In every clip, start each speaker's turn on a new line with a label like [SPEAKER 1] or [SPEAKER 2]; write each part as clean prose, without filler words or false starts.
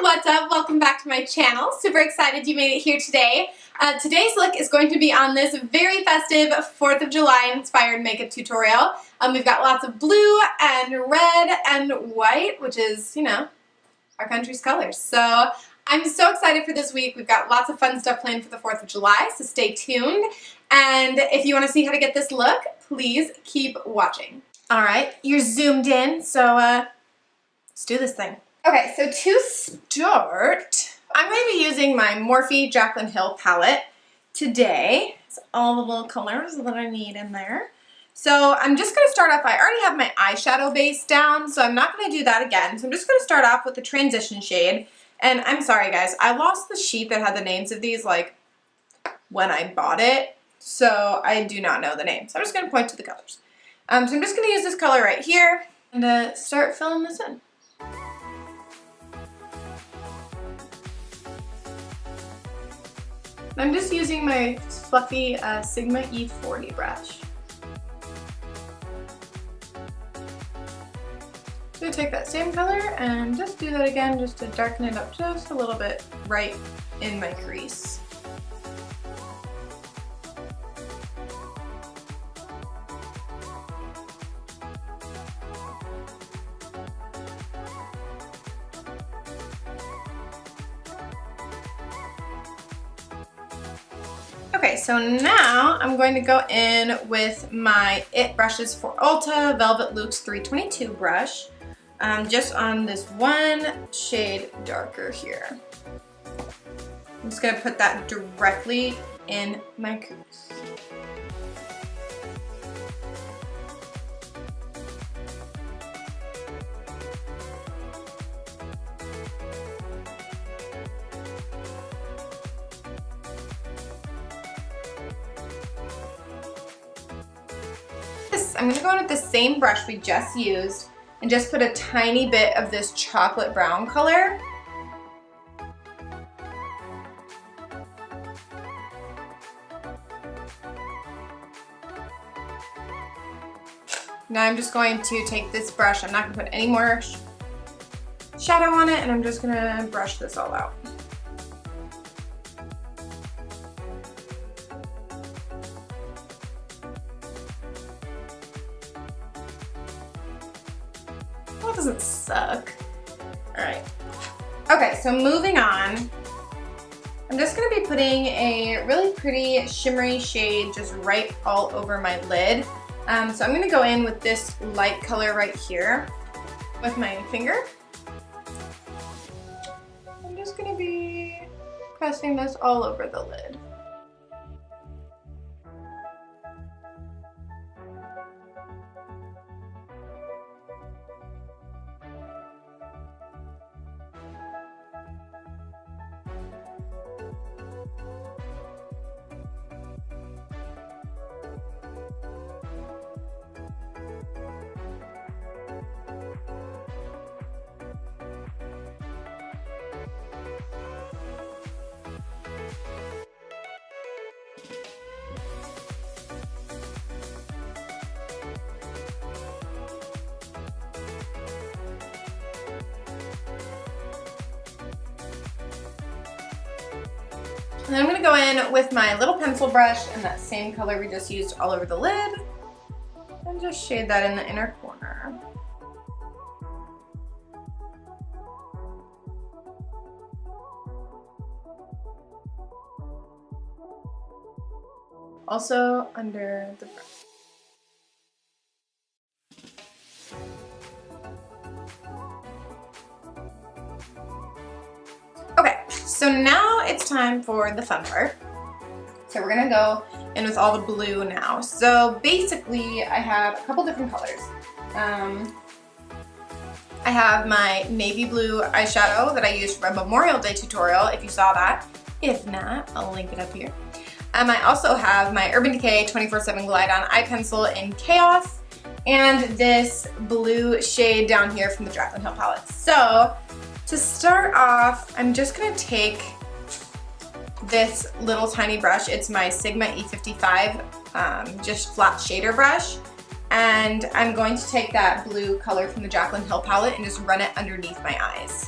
[SPEAKER 1] what's up? Welcome back to my channel. Super excited you made it here today. Today's look is going to be on this very festive 4th of July inspired makeup tutorial. We've got lots of blue and red and white, which is, you know, our country's colors. So I'm so excited for this week. We've got lots of fun stuff planned for the 4th of July, so stay tuned. And if you want to see how to get this look, please keep watching. All right, you're zoomed in, so let's do this thing. Okay, so to start, I'm going to be using my Morphe Jaclyn Hill palette today. It's all the little colors that I need in there. So I'm just going to start off, I already have my eyeshadow base down, so I'm not going to do that again. So I'm just going to start off with the transition shade. And I'm sorry guys, I lost the sheet that had the names of these like when I bought it, so I do not know the names. So I'm just going to point to the colors. So I'm just going to use this color right here and start filling this in. I'm just using my fluffy Sigma E40 brush. I'm going to take that same color and just do that again just to darken it up just a little bit right in my crease. Okay, so now I'm going to go in with my IT Brushes for Ulta Velvet Luxe 322 brush, just on this one shade darker here. I'm just going to put that directly in my crease. I'm going to go in with the same brush we just used and just put a tiny bit of this chocolate brown color. Now I'm just going to take this brush, I'm not going to put any more shadow on it, and I'm just going to brush this all out. That doesn't suck. Alright. Okay, so moving on. I'm just going to be putting a really pretty shimmery shade just right all over my lid. So I'm going to go in with this light color right here with my finger. I'm just going to be pressing this all over the lid. And then I'm going to go in with my little pencil brush and that same color we just used all over the lid and just shade that in the inner corner. Also under the brush. So now it's time for the fun part. So we're gonna go in with all the blue now. So basically I have a couple different colors. I have my navy blue eyeshadow that I used for my Memorial Day tutorial, if you saw that. If not, I'll link it up here. I also have my Urban Decay 24/7 Glide On Eye Pencil in Chaos and this blue shade down here from the Jaclyn Hill palette. So to start off, I'm just going to take this little tiny brush. It's my Sigma E55, just flat shader brush. And I'm going to take that blue color from the Jaclyn Hill palette and just run it underneath my eyes.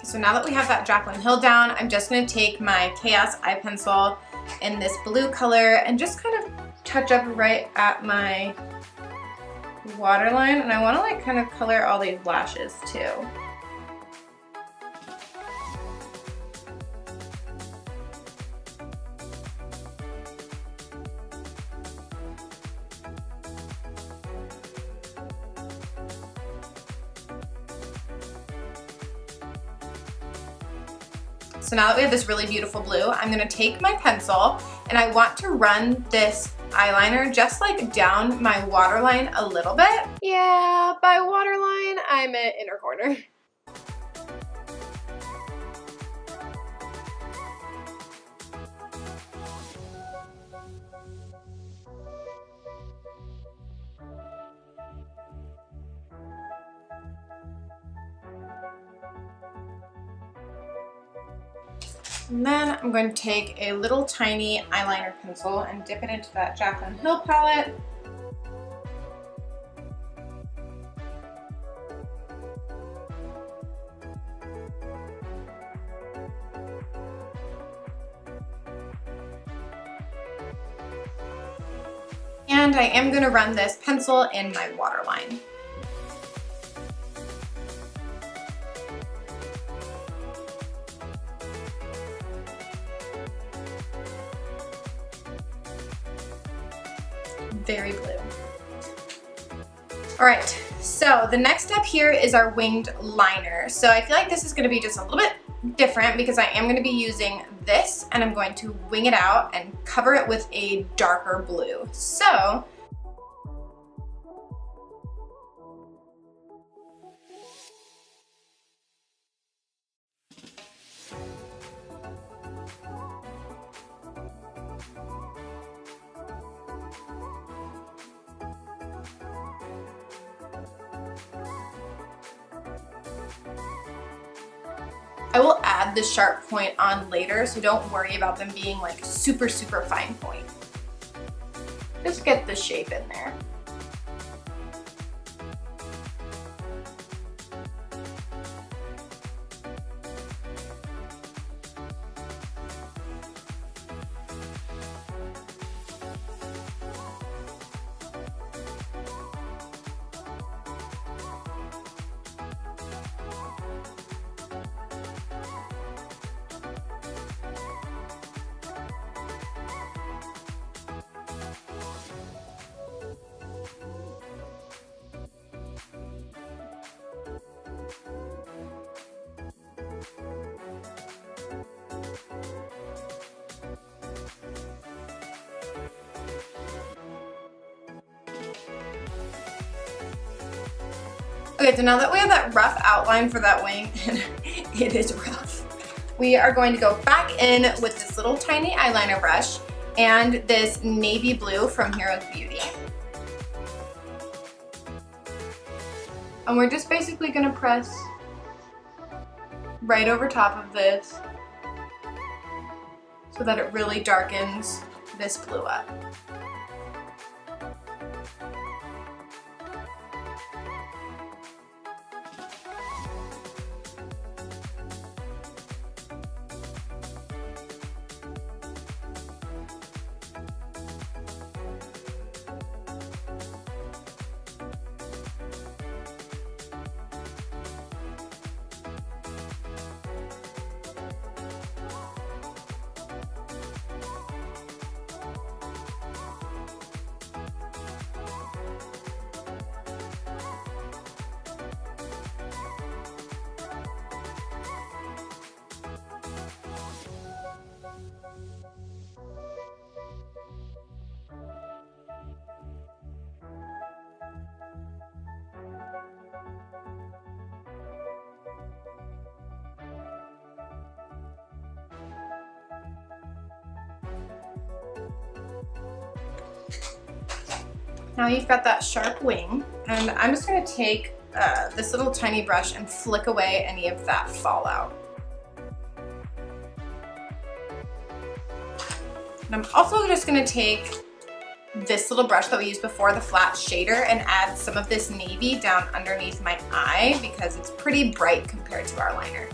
[SPEAKER 1] So now that we have that Jaclyn Hill down, I'm just going to take my Chaos Eye Pencil in this blue color and just kind of touch up right at my waterline. And I want to like kind of color all these lashes too. So now that we have this really beautiful blue, I'm gonna take my pencil and I want to run this eyeliner just like down my waterline a little bit. Yeah, by waterline, I meant inner corner. And then I'm going to take a little tiny eyeliner pencil and dip it into that Jaclyn Hill palette. And I am going to run this pencil in my waterline. Very blue. All right, so the next step here is our winged liner. So I feel like this is gonna be just a little bit different because I am gonna be using this and I'm going to wing it out and cover it with a darker blue. So I will add the sharp point on later, so don't worry about them being like super, super fine point. Just get the shape in there. Okay, so now that we have that rough outline for that wing, and it is rough, we are going to go back in with this little tiny eyeliner brush and this navy blue from Heroes Beauty. And we're just basically gonna press right over top of this so that it really darkens this blue up. Now you've got that sharp wing, and I'm just going to take this little tiny brush and flick away any of that fallout. And I'm also just going to take this little brush that we used before, the flat shader, and add some of this navy down underneath my eye because it's pretty bright compared to our liner.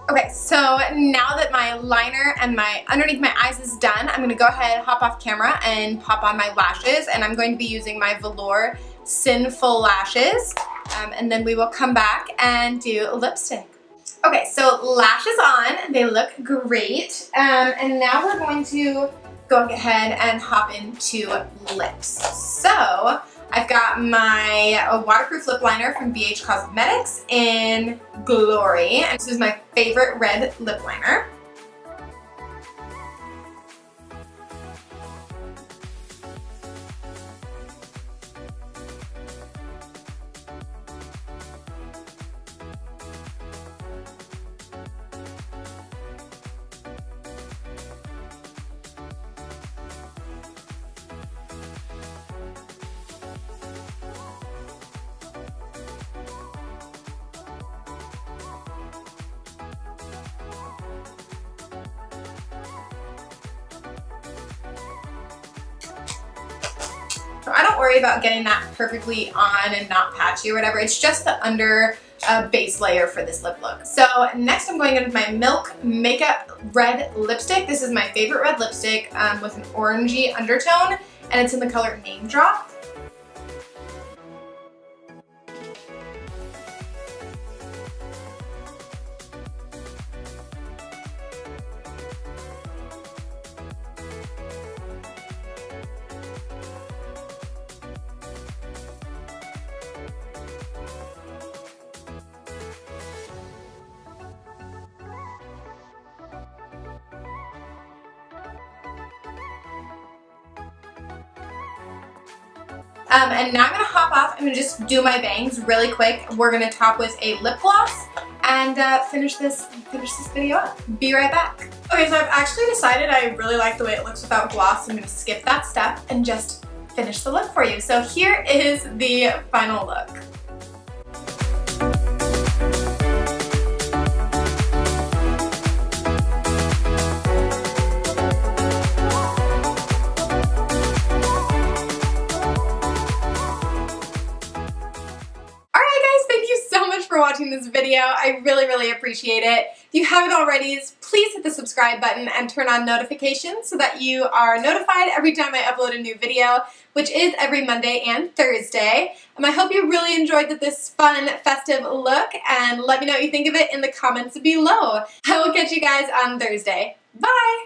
[SPEAKER 1] Okay, so now that my liner and my underneath my eyes is done, I'm going to go ahead, hop off camera, and pop on my lashes. And I'm going to be using my Velour Sinful Lashes. And then we will come back and do lipstick. Okay, so lashes on. They look great. And now we're going to go ahead and hop into lips. So I've got my waterproof lip liner from BH Cosmetics in Glory. And this is my favorite red lip liner. So I don't worry about getting that perfectly on and not patchy or whatever. It's just the under base layer for this lip look. So next I'm going in with my Milk Makeup Red Lipstick. This is my favorite red lipstick with an orangey undertone, and it's in the color Name Drop. And now I'm going to hop off. I'm going to just do my bangs really quick. We're going to top with a lip gloss and finish this video up. Be right back. Okay, so I've actually decided I really like the way it looks without gloss. I'm going to skip that step and just finish the look for you. So here is the final look. For watching this video. I really appreciate it. If you haven't already, please hit the subscribe button and turn on notifications so that you are notified every time I upload a new video, which is every Monday and Thursday. I hope you really enjoyed this fun, festive look, and let me know what you think of it in the comments below. I will catch you guys on Thursday. Bye!